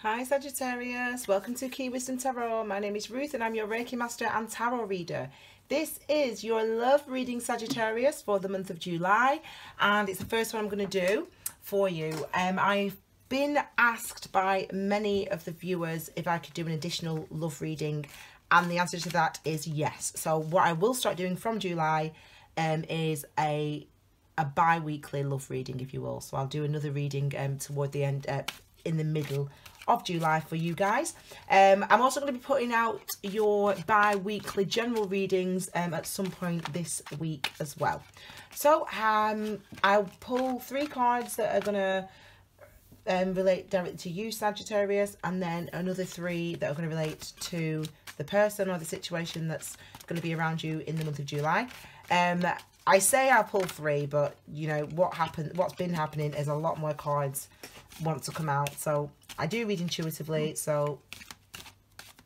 Hi Sagittarius, welcome to Key Wisdom Tarot. My name is Ruth and I'm your Reiki Master and Tarot reader. This is your love reading, Sagittarius, for the month of July, and it's the first one I'm going to do for you. I've been asked by many of the viewers if I could do an additional love reading, and the answer to that is yes. So what I will start doing from July is a bi-weekly love reading, if you will. So I'll do another reading toward the end, in the middle of July for you guys. I'm also going to be putting out your bi-weekly general readings at some point this week as well. So I'll pull 3 cards that are going to relate directly to you, Sagittarius, and then another 3 that are going to relate to the person or the situation that's going to be around you in the month of July. I say I'll pull 3, but you know what's been happening is a lot more cards want to come out. So I do read intuitively, so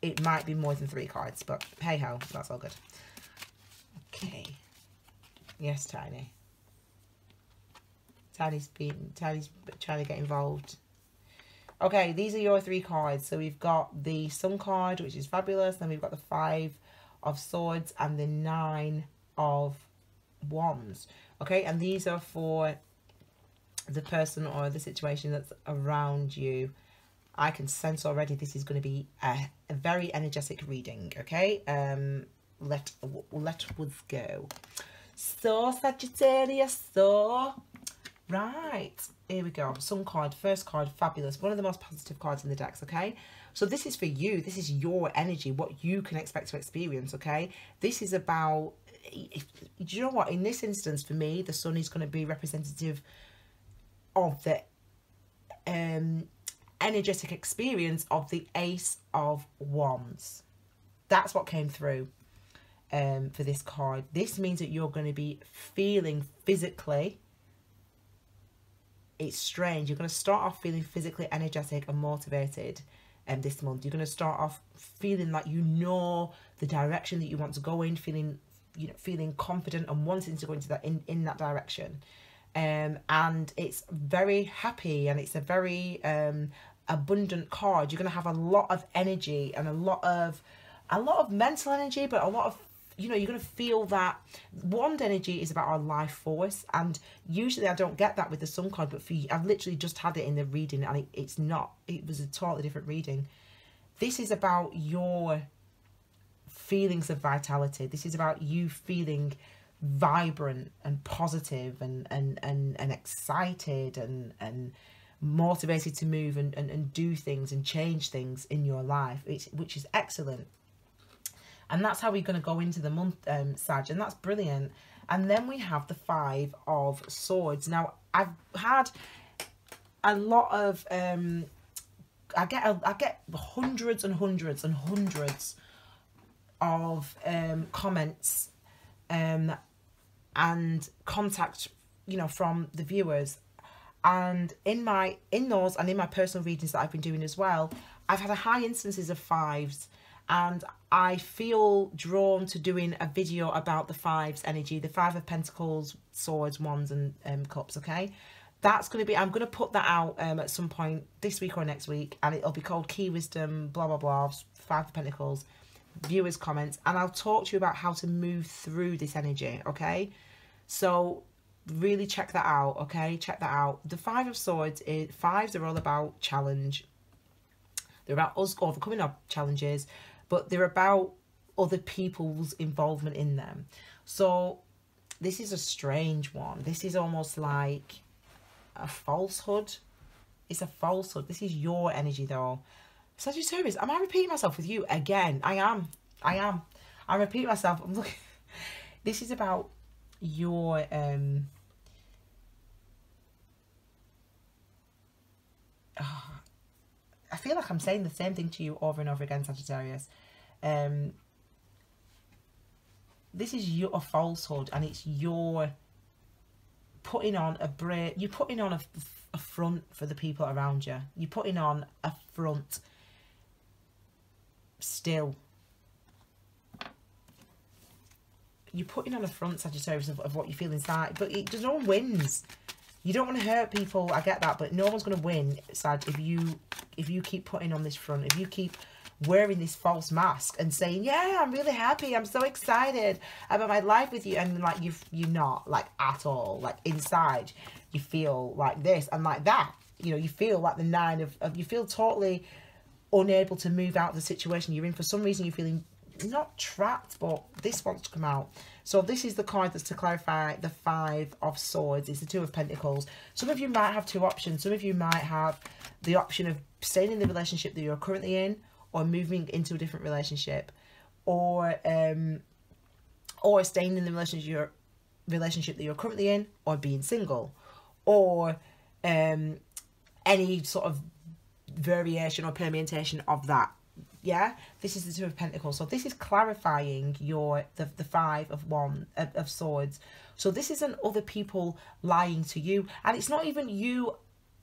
it might be more than 3 cards, but hey ho, that's all good. Okay. Yes, Tiny. Tiny's trying to get involved. Okay, these are your 3 cards. So we've got the Sun card, which is fabulous. Then we've got the 5 of Swords and the 9 of Wands. Okay, and these are for the person or the situation that's around you. I can sense already this is going to be a very energetic reading. Okay, let us go. So Sagittarius, so right, here we go. Sun card, first card, fabulous. One of the most positive cards in the decks. Okay, so this is for you. This is your energy, what you can expect to experience. Okay, this is about, do you know what, in this instance for me, the Sun is going to be representative of the energetic experience of the Ace of Wands. That's what came through for this card. This means that you're going to be feeling physically, it's strange, you're going to start off feeling physically energetic and motivated this month. You're going to start off feeling like you know the direction that you want to go in, feeling, you know, feeling confident and wanting to go into that in that direction. And it's very happy, and it's a very abundant card. You're going to have a lot of energy and a lot of mental energy, but a lot of, you know, you're going to feel that wand energy is about our life force. And usually I don't get that with the Sun card, but for you, I've literally just had it in the reading, and it was a totally different reading. This is about your feelings of vitality. This is about you feeling vibrant and positive and excited and motivated to move and do things and change things in your life, which is excellent. And that's how we're going to go into the month, Sag, and that's brilliant. And then we have the 5 of Swords. Now, I've had a lot of I get hundreds and hundreds and hundreds of comments and contact, you know, from the viewers. And in those and in my personal readings that I've been doing as well, I've had a high instances of 5s, and I feel drawn to doing a video about the 5s energy, the 5 of Pentacles, Swords, Wands and Cups. Okay, that's going to be, I'm going to put that out at some point this week or next week, and it'll be called Key Wisdom blah blah blah 5 of Pentacles, viewers comments, and I'll talk to you about how to move through this energy. Okay, so really check that out. Okay, check that out. The 5 of Swords, 5s are all about challenge. They're about us overcoming our challenges, but they're about other people's involvement in them. So this is a strange one. This is almost like a falsehood. It's a falsehood. This is your energy though. Sagittarius, am I repeating myself with you again? I am. I'm repeating myself. I'm looking. This is about your I feel like I'm saying the same thing to you over and over again, Sagittarius. This is your falsehood, and it's your putting on you're putting on a front for the people around you. You're putting on a front still. You're putting on a front, Sagittarius, of what you feel inside, but no one wins. You don't want to hurt people, I get that, but no one's going to win, Sag, if you keep putting on this front, if you keep wearing this false mask and saying, yeah, I'm really happy, I'm so excited about my life with you, and like you're not, like, at all. Like, inside you feel like this and like that, you know, you feel like the nine of you feel totally unable to move out of the situation you're in. For some reason you're feeling not trapped, but this wants to come out. So this is the card that's to clarify the Five of Swords. It's the Two of Pentacles. Some of you might have two options. Some of you might have the option of staying in the relationship that you're currently in, or moving into a different relationship, or staying in the relationship that you're currently in, or being single, or any sort of variation or permutation of that. Yeah, this is the Two of Pentacles. So this is clarifying the Five of Swords. So this isn't other people lying to you, and it's not even you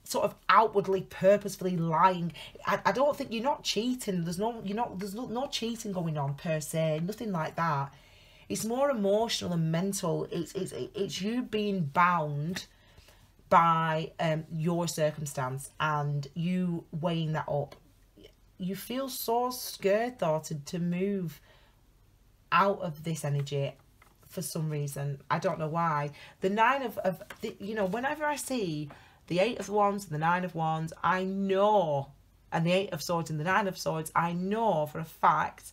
sort of outwardly purposefully lying. I don't think you're not cheating. There's no cheating going on per se, nothing like that. It's more emotional and mental. It's you being bound by your circumstance and you weighing that up. You feel so scared though to move out of this energy for some reason. I don't know why. The Nine of you know, whenever I see the Eight of Wands and the Nine of Wands, I know, and the Eight of Swords and the Nine of Swords, I know for a fact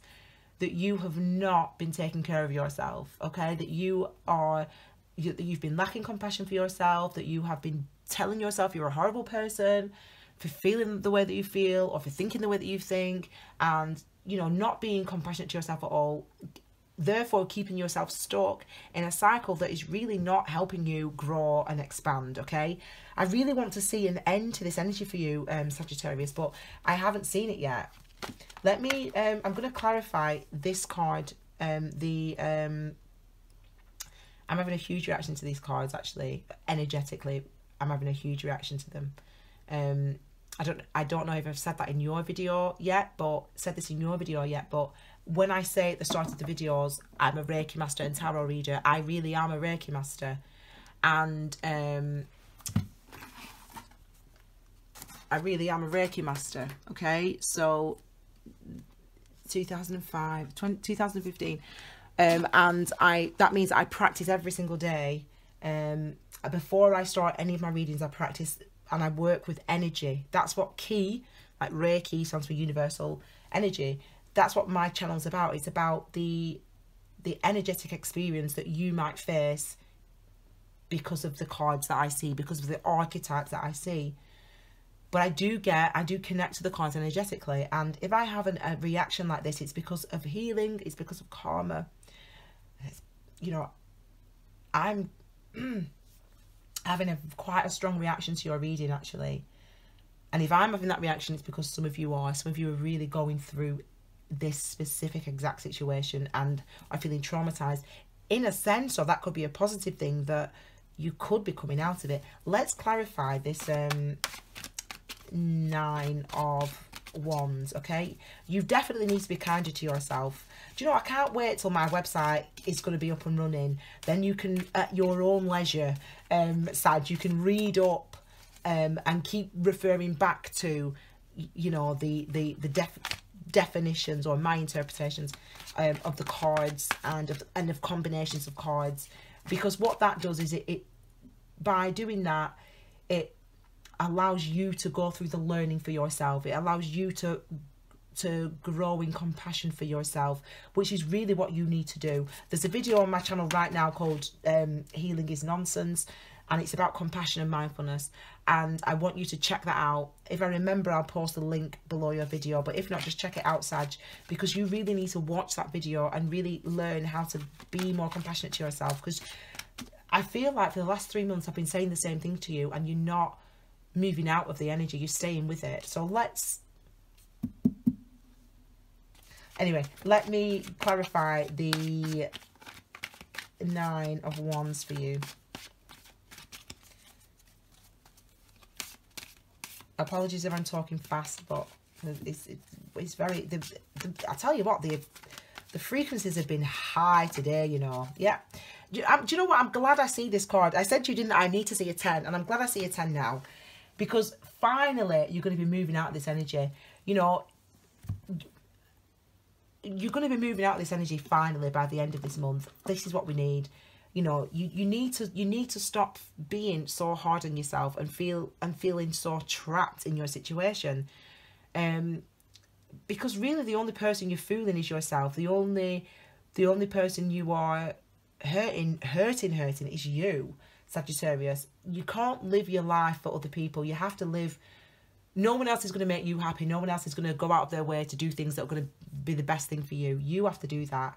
that you have not been taking care of yourself, okay? That you've been lacking compassion for yourself, that you have been telling yourself you're a horrible person for feeling the way that you feel, or for thinking the way that you think, and, you know, not being compassionate to yourself at all, therefore keeping yourself stuck in a cycle that is really not helping you grow and expand, okay? I really want to see an end to this energy for you, Sagittarius, but I haven't seen it yet. Let me, I'm going to clarify this card. I'm having a huge reaction to these cards, actually. Energetically, I'm having a huge reaction to them. I don't know if I've said that in your video yet, but when I say at the start of the videos, I'm a Reiki Master and Tarot reader, I really am a Reiki Master. And I really am a Reiki Master, okay? So 2015, and that means I practice every single day. Before I start any of my readings, I practice and I work with energy. That's what Ki, like Reiki stands for universal energy. That's what my channel is about. It's about the energetic experience that you might face because of the cards that I see, because of the archetypes that I see. But I do connect to the cards energetically. And if I have a reaction like this, it's because of healing. It's because of karma. You know, I'm having quite a strong reaction to your reading, actually. And if I'm having that reaction, it's because some of you are really going through this specific exact situation and are feeling traumatized in a sense, or that could be a positive thing that you could be coming out of it. Let's clarify this Nine of Wands, okay? You definitely need to be kinder to yourself. Do you know, I can't wait till my website is going to be up and running. Then you can, at your own leisure, Sag, you can read up and keep referring back to, you know, the definitions or my interpretations of the cards and of combinations of cards, because what that does is it by doing that, it allows you to go through the learning for yourself. It allows you to grow in compassion for yourself, which is really what you need to do. There's a video on my channel right now called Healing is Nonsense, and it's about compassion and mindfulness, and I want you to check that out. If I remember, I'll post the link below your video, but if not, just check it out, Sag, because you really need to watch that video and really learn how to be more compassionate to yourself, because I feel like for the last 3 months I've been saying the same thing to you and you're not moving out of the energy, you're staying with it. So anyway, let me clarify the Nine of Wands for you. Apologies if I'm talking fast, but it's very, I tell you what, the frequencies have been high today, you know. Yeah. Do you know what? I'm glad I see this card. I said to you, didn't I need to see a 10, and I'm glad I see a 10 now, because finally you're going to be moving out of this energy. You know, you're going to be moving out of this energy finally by the end of this month. This is what we need. You know, you need to stop being so hard on yourself and feeling so trapped in your situation. Because really the only person you're fooling is yourself. The only person you are hurting is you, Sagittarius. You can't live your life for other people. You have to live. No one else is going to make you happy. No one else is going to go out of their way to do things that are going to be the best thing for you. You have to do that.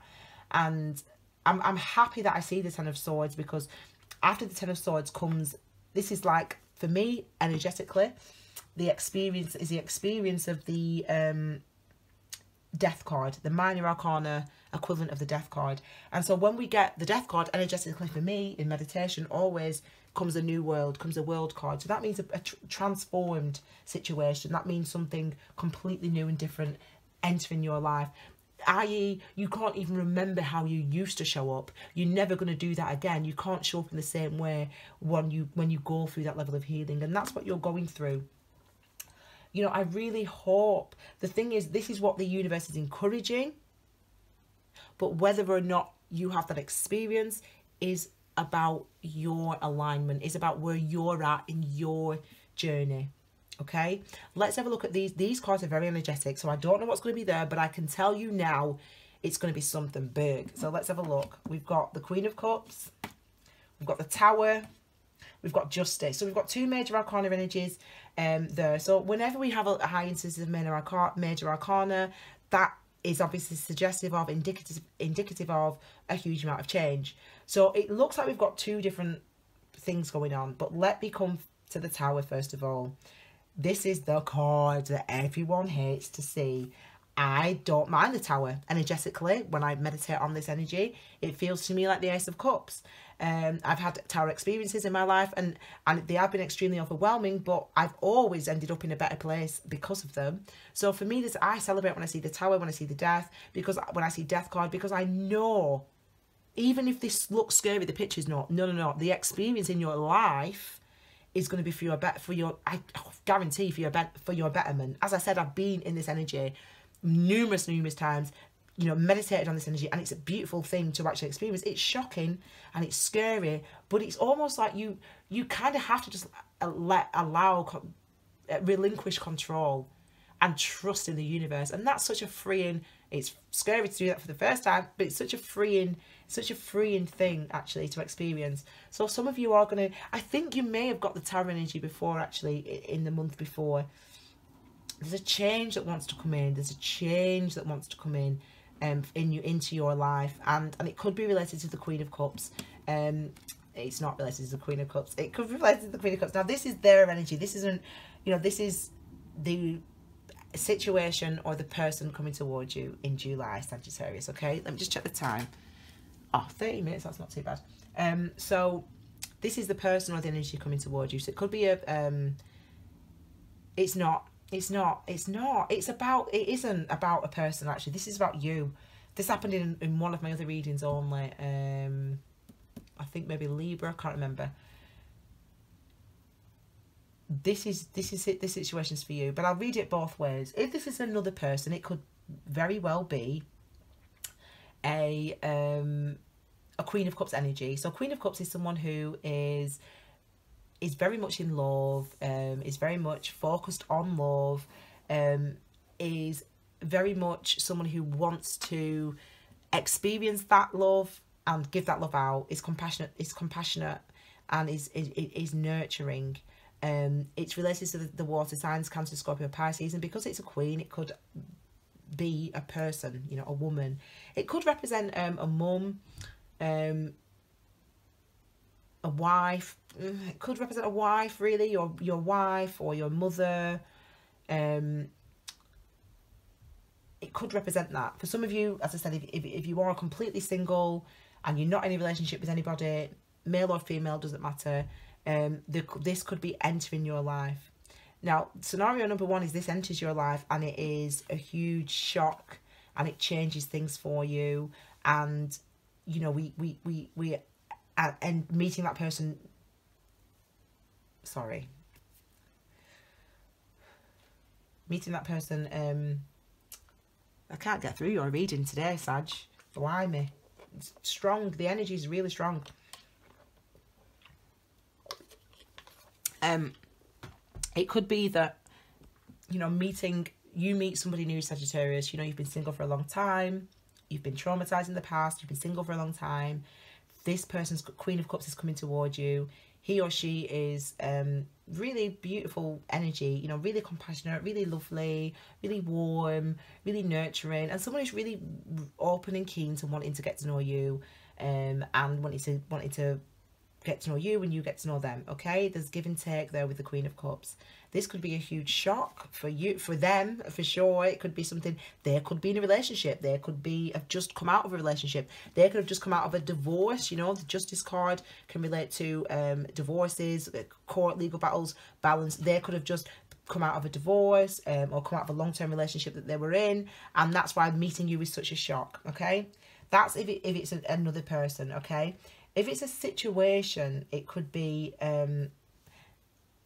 And I'm happy that I see the Ten of Swords, because after the Ten of Swords comes, this is like, for me, energetically, the experience of the Death card, the minor arcana equivalent of the Death card. And so when we get the Death card, energetically for me in meditation, always comes a new world, comes a world card. So that means a transformed situation. That means something completely new and different entering your life. I.e., you can't even remember how you used to show up. You're never going to do that again. You can't show up in the same way when you go through that level of healing. And that's what you're going through. You know, I really hope, the thing is, this is what the universe is encouraging, but whether or not you have that experience is about your alignment, is about where you're at in your journey. Okay, let's have a look at these. These cards are very energetic, so I don't know what's going to be there, but I can tell you now it's going to be something big. So let's have a look. We've got the Queen of Cups, we've got the Tower, we've got Justice. So we've got two major arcana energies there. So whenever we have a high instance of major arcana, that is obviously suggestive of, indicative of a huge amount of change. So it looks like we've got two different things going on, but let me come to the Tower first of all. This is the card that everyone hates to see. I don't mind the Tower. Energetically, when I meditate on this energy, it feels to me like the Ace of Cups. I've had Tower experiences in my life, and they have been extremely overwhelming, but I've always ended up in a better place because of them. So for me, I celebrate when I see the Tower, when I see the Death, because when I see Death card, because I know, even if this looks scary, the picture's not. No. The experience in your life is going to be I guarantee for your betterment. As I said, I've been in this energy numerous times, you know, meditated on this energy, and it's a beautiful thing to actually experience. It's shocking and it's scary, but it's almost like you kind of have to just relinquish control and trust in the universe. And that's such a freeing, it's scary to do that for the first time, but it's such a freeing thing actually to experience. So some of you are going to, I think you may have got the Tower energy before, actually, in the month before. There's a change that wants to come in. There's a change that wants to come in into your life, and it could be related to the Queen of Cups. It's not related to the Queen of Cups. It could be related to the Queen of Cups. Now this is their energy. This isn't, you know, this is the situation or the person coming towards you in July, Sagittarius. Okay, let me just check the time. Oh, 30 minutes, that's not too bad. So this is the person or the energy coming towards you. So it could be a it isn't about a person, actually. This is about you. This happened in one of my other readings only. I think maybe Libra, I can't remember. This situation's for you, but I'll read it both ways. If this is another person, it could very well be a Queen of Cups energy. So Queen of Cups is someone who is very much in love, is very much focused on love, is very much someone who wants to experience that love and give that love out, is compassionate, and is nurturing. It's related to the water signs, Cancer, Scorpio, Pisces, and because it's a queen, it could be a person, you know, a woman. It could represent a mum, a wife. It could represent a wife, really, your wife or your mother. It could represent that. For some of you, as I said, if you are completely single and you're not in a relationship with anybody, male or female, doesn't matter, this could be entering your life. Now, scenario number one is this enters your life and it is a huge shock and it changes things for you. And, you know, we and meeting that person, meeting that person, I can't get through your reading today, Sag. Blimey. It's strong. The energy is really strong. It could be that, you know, you meet somebody new, Sagittarius. You know, you've been single for a long time. You've been traumatized in the past. You've been single for a long time. This person's Queen of Cups is coming towards you. He or she is really beautiful energy, you know, really compassionate, really lovely, really warm, really nurturing, and someone who's really open and keen to wanting to get to know you, and wanting to get to know you and you get to know them. Okay, there's give and take there with the Queen of Cups. This could be a huge shock for you, for them, for sure. It could be something, they could be in a relationship, they could be have just come out of a relationship, they could have just come out of a divorce. You know, the Justice card can relate to divorces, court, legal battles, balance. They could have just come out of a divorce, or come out of a long-term relationship that they were in, and that's why meeting you is such a shock. Okay, that's if it's another person. Okay, if it's a situation, it could be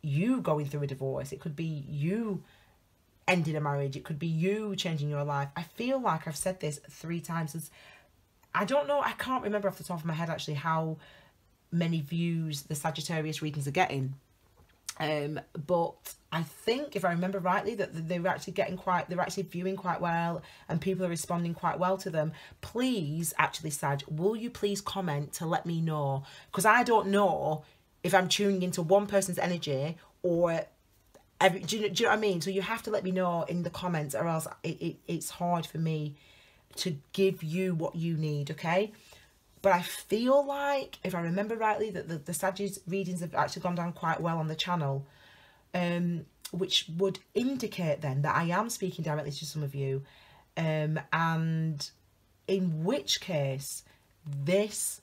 you going through a divorce, it could be you ending a marriage, it could be you changing your life. I feel like I've said this 3 times. I don't know, I can't remember off the top of my head actually how many views the Sagittarius readings are getting, but I think, if I remember rightly, that they're actually they're actually viewing quite well, and people are responding quite well to them. Please, actually, Sag, will you please comment to let me know, because I don't know if I'm tuning into one person's energy or do you know what I mean? So you have to let me know in the comments, or else it's hard for me to give you what you need, okay? But I feel like, if I remember rightly, that the Sagittarius readings have actually gone down quite well on the channel, which would indicate then that I am speaking directly to some of you, and in which case this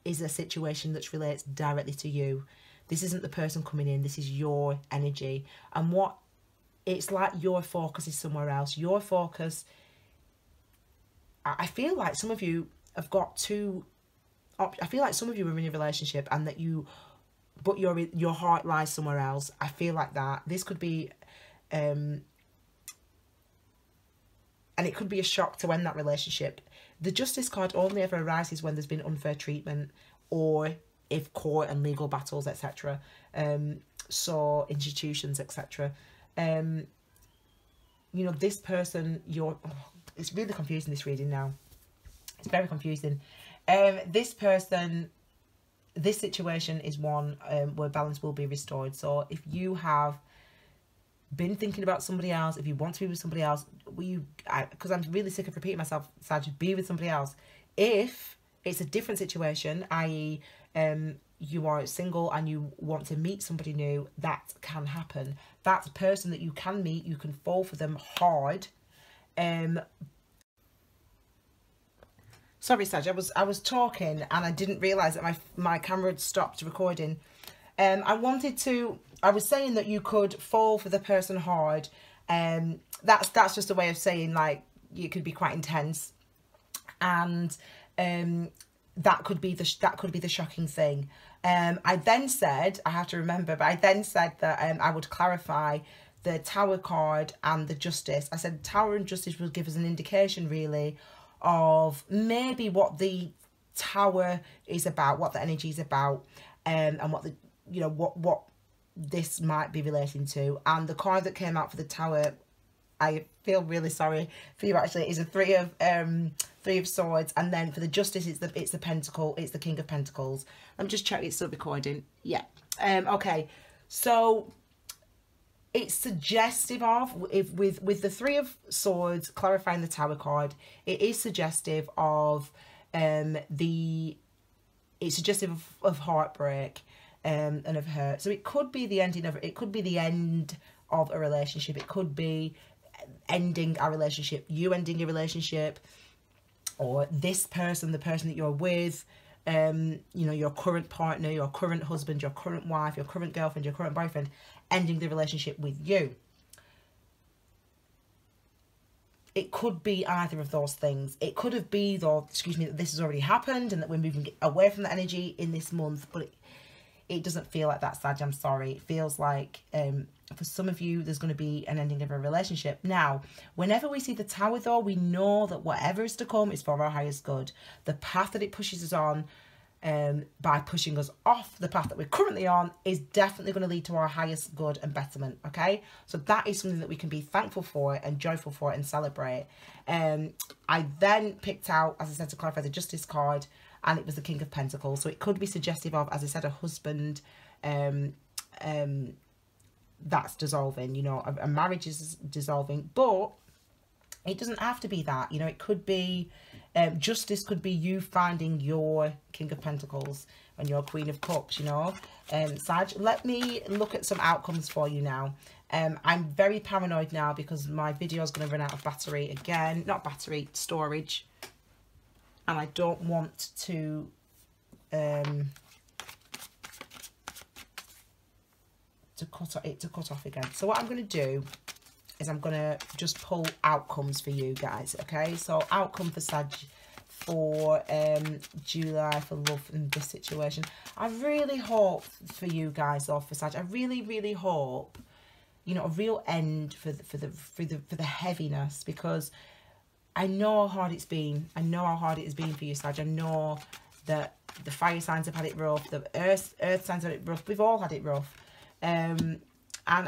is a situation that relates directly to you. This isn't the person coming in, this is your energy. And what it's like, your focus is somewhere else. Your focus, I feel like some of you have got I feel like some of you are in a relationship, and that but your heart lies somewhere else. I feel like that. This could be, and it could be a shock to end that relationship. The Justice card only ever arises when there's been unfair treatment, or if court and legal battles, etc. So institutions, etc. You know, this person, it's really confusing, this reading now. It's very confusing. This person, this situation is one where balance will be restored. So if you have been thinking about somebody else, if you want to be with somebody else, because I'm really sick of repeating myself, Sag, be with somebody else. If it's a different situation, i.e. you are single and you want to meet somebody new, that can happen. That person that you can meet, you can fall for them hard. Sorry, Sag, I was talking and I didn't realise that my camera had stopped recording. I was saying that you could fall for the person hard. That's just a way of saying, like, you could be quite intense, and that could be the shocking thing. I then said, I have to remember, but I then said that I would clarify the Tower card and the Justice. I said Tower and Justice will give us an indication, really, of maybe what the Tower is about, what the energy is about, and what the, you know, what this might be relating to. And the card that came out for the Tower, I feel really sorry for you, actually, is a Three of Swords, and then for the Justice, it's the Pentacle, it's the King of Pentacles. Let me just check it's still recording. Yeah. Okay. So it's suggestive of, with the Three of Swords clarifying the Tower card, it is suggestive of it's suggestive of heartbreak and of hurt. So it could be the end of a relationship. It could be ending a relationship, you ending a relationship, or this person, the person that you're with, you know, your current partner, your current husband, your current wife, your current girlfriend, your current boyfriend, ending the relationship with you. it could be either of those things. It could have been, or excuse me, that this has already happened and that we're moving away from the energy in this month, but it doesn't feel like that, Sag. I'm sorry. It feels like for some of you, there's going to be an ending of a relationship. Now, whenever we see the Tower, though, we know that whatever is to come is for our highest good. The path that it pushes us on, by pushing us off the path that we're currently on, is definitely going to lead to our highest good and betterment, okay? So that is something that we can be thankful for and joyful for and celebrate. I then picked out, as I said, to clarify, the Justice card, and it was the King of Pentacles. So it could be suggestive of, as I said, a husband that's dissolving, you know, a marriage is dissolving, but it doesn't have to be that, you know. It could be, Justice could be you finding your King of Pentacles and your Queen of Cups, you know. Sag, let me look at some outcomes for you now. I'm very paranoid now because my video is going to run out of battery again. Not battery, storage. And I don't want to cut off again. So what I'm going to do is I'm going to just pull outcomes for you guys, okay? So outcome for Sag for July for love in this situation. I really hope for you guys, or for Sag, I really hope, you know, a real end for the heaviness, because I know how hard it's been. I know how hard it has been for you, Sag. I know that the fire signs have had it rough. The earth signs have had it rough. We've all had it rough. And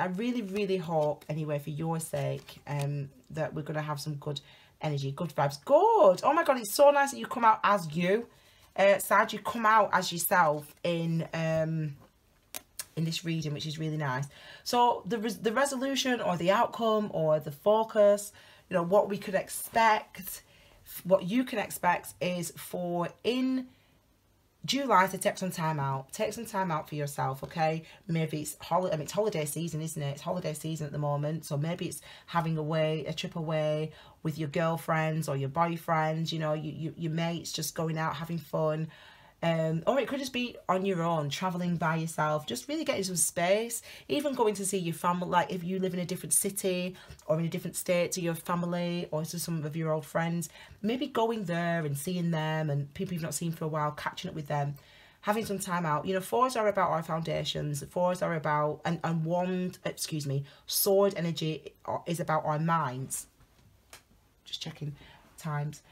I really hope, anyway, for your sake, that we're going to have some good energy, good vibes. Good. Oh, my God, it's so nice that you come out as you. Sag, you come out as yourself in this reading, which is really nice. So the resolution or the outcome or the focus, you know, what we could expect, what you can expect is for in July to take some time out. Take some time out for yourself, okay? Maybe it's holiday. I mean, it's holiday season, isn't it? It's holiday season at the moment. So maybe it's having a trip away with your girlfriends or your boyfriends, you know, your mates, just going out, having fun. Or it could just be on your own, traveling by yourself, just really getting some space, even going to see your family, like if you live in a different city or in a different state to your family or to some of your old friends, maybe going there and seeing them and people you've not seen for a while, catching up with them, having some time out. You know, fours are about our foundations, fours are about, sword energy is about our minds. Just checking times.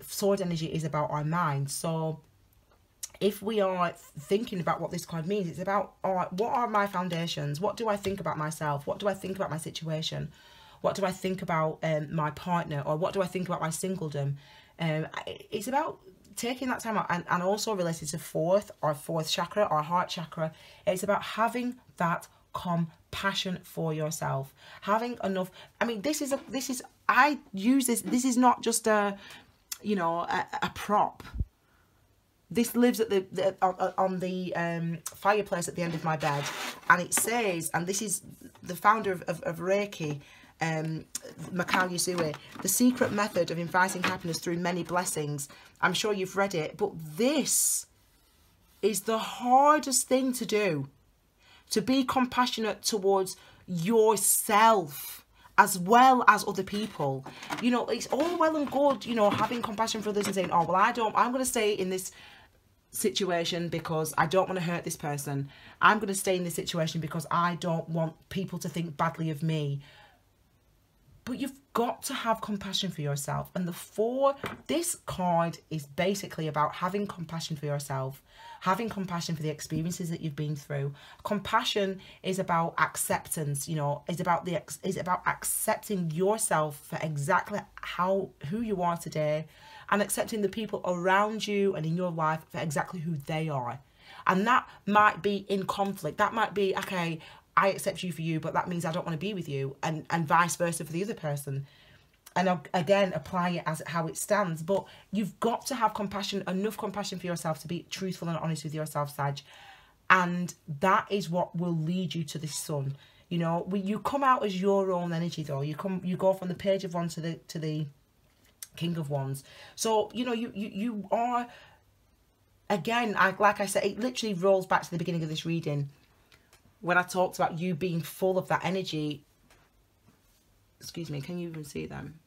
Sword energy is about our minds. So if we are thinking about what this card means, it's about, all right, what are my foundations? What do I think about myself? What do I think about my situation? What do I think about my partner? Or what do I think about my singledom? It's about taking that time out, and also related to fourth chakra, our heart chakra. It's about having that compassion for yourself, having enough. I mean, I use this. This is not just a prop. This lives at on the fireplace at the end of my bed, and it says, and this is the founder of Reiki, Mikao Yusui, the secret method of inviting happiness through many blessings. I'm sure you've read it, but this is the hardest thing to do, to be compassionate towards yourself as well as other people. You know, it's all well and good, you know, having compassion for others and saying, oh, well, I'm going to stay in this situation because I don't want to hurt this person. I'm going to stay in this situation because I don't want people to think badly of me. But you've got to have compassion for yourself. And this card is basically about having compassion for yourself, having compassion for the experiences that you've been through. Compassion is about acceptance, you know, is about accepting yourself for exactly who you are today, and accepting the people around you and in your life for exactly who they are. And that might be in conflict. That might be, okay, I accept you for you, but that means I don't want to be with you, and vice versa for the other person. And again, apply it as how it stands. But you've got to have compassion, enough compassion for yourself to be truthful and honest with yourself, Sag. And that is what will lead you to the sun. You know, you come out as your own energy, though. You go from the Page of Wands to the King of Wands. So, you know, you are, again, like I said, it literally rolls back to the beginning of this reading when I talked about you being full of that energy. Excuse me, can you even see them?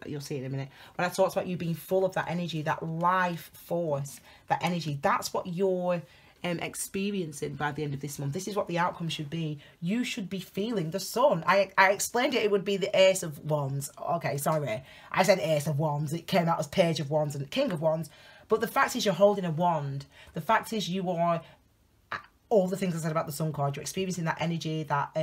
you'll see it in a minute, when I talked about you being full of that energy, that life force, that energy, that's what you're experiencing by the end of this month. This is what the outcome should be. You should be feeling the sun. I explained it would be the Ace of Wands. Okay, sorry, I said Ace of Wands. It came out as Page of Wands and King of Wands. But the fact is, you're holding a wand. The fact is, you are all the things I said about the Sun card. You're experiencing that energy, that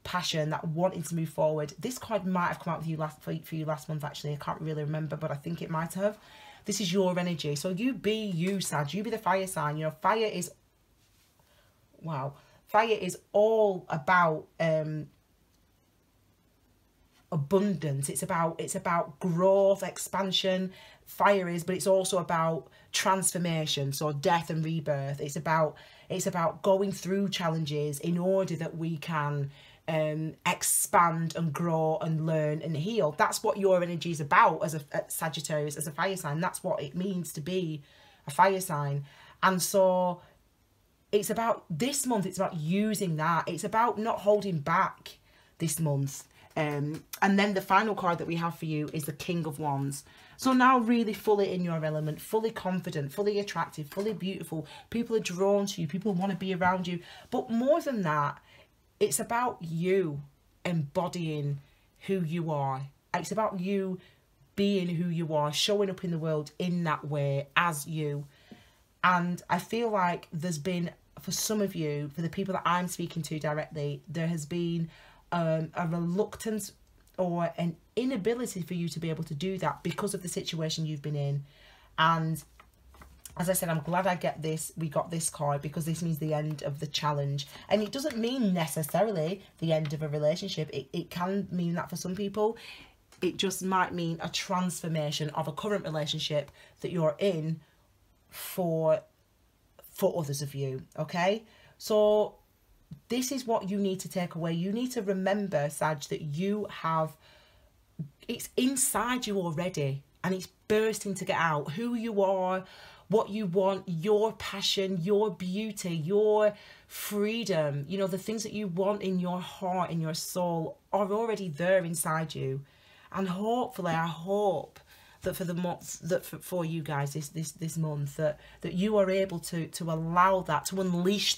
passion, that wanting to move forward. This card might have come out with you for you last month, actually. I can't really remember, but I think it might have. This is your energy. So you be you, Sag. You be the fire sign. You know, fire is... Wow. Fire is all about abundance. It's about growth, expansion. Fire is, but it's also about transformation. So death and rebirth. It's about going through challenges in order that we can expand and grow and learn and heal. That's what your energy is about as a Sagittarius, as a fire sign. That's what it means to be a fire sign. And so it's about this month, it's about using that. It's about not holding back this month. And then the final card that we have for you is the King of Wands. So now really fully in your element, fully confident, fully attractive, fully beautiful. People are drawn to you. People want to be around you. But more than that, it's about you embodying who you are. It's about you being who you are, showing up in the world in that way as you. And I feel like there's been, for some of you, for the people that I'm speaking to directly, there has been a reluctance or an inability for you to be able to do that because of the situation you've been in. And as I said, I'm glad we got this card, because this means the end of the challenge. And it doesn't mean necessarily the end of a relationship. It can mean that for some people. It just might mean a transformation of a current relationship that you're in for others of you, okay? So this is what you need to take away. You need to remember, Sag, that you have, it's inside you already, and it's bursting to get out. Who you are, what you want, your passion, your beauty, your freedom, you know, the things that you want in your heart, in your soul, are already there inside you. And hopefully, I hope that for the month, that for you guys this month, that you are able to allow that, to unleash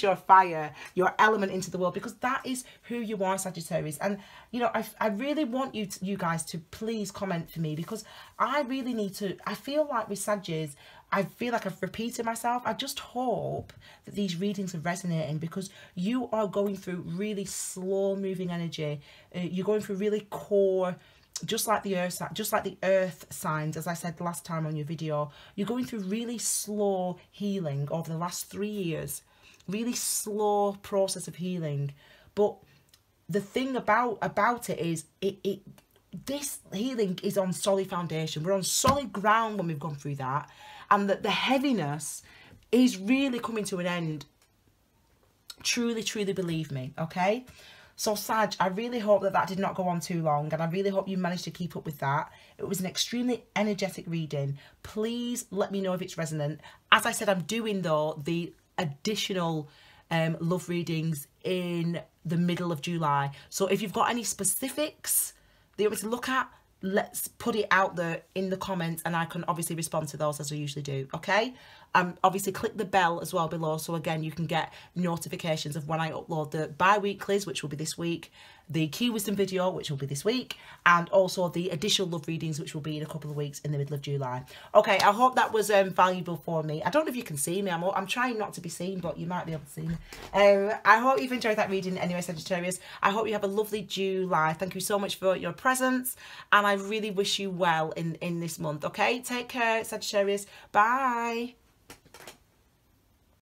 your fire, your element into the world, because that is who you are, Sagittarius. And you know, I really want you guys to please comment for me, because I really need to. I feel like with Sagittarius, I feel like I've repeated myself. I just hope that these readings are resonating, because you are going through really slow moving energy. You're going through really core, just like the earth signs, as I said last time on your video. You're going through really slow healing over the last 3 years, really slow process of healing. But the thing about it is, this healing is on solid foundation. We're on solid ground when we've gone through that, and that the heaviness is really coming to an end. Truly, truly believe me, okay? So Sag, I really hope that did not go on too long, and I really hope you managed to keep up with that. It was an extremely energetic reading. Please let me know if it's resonant. As I said, I'm doing, though, the additional love readings in the middle of July. So if you've got any specifics that you want me to look at, let's put it out there in the comments, and I can obviously respond to those as I usually do, okay? Obviously click the bell as well below, so again you can get notifications of when I upload the bi-weeklies, which will be this week, the key wisdom video, which will be this week, and also the additional love readings, which will be in a couple of weeks in the middle of July. Okay, I hope that was valuable for me. I don't know if you can see me. I'm trying not to be seen, but you might be able to see me. I hope you've enjoyed that reading anyway, Sagittarius. I hope you have a lovely July. Thank you so much for your presence, and I really wish you well in this month, okay? Take care, Sagittarius. Bye.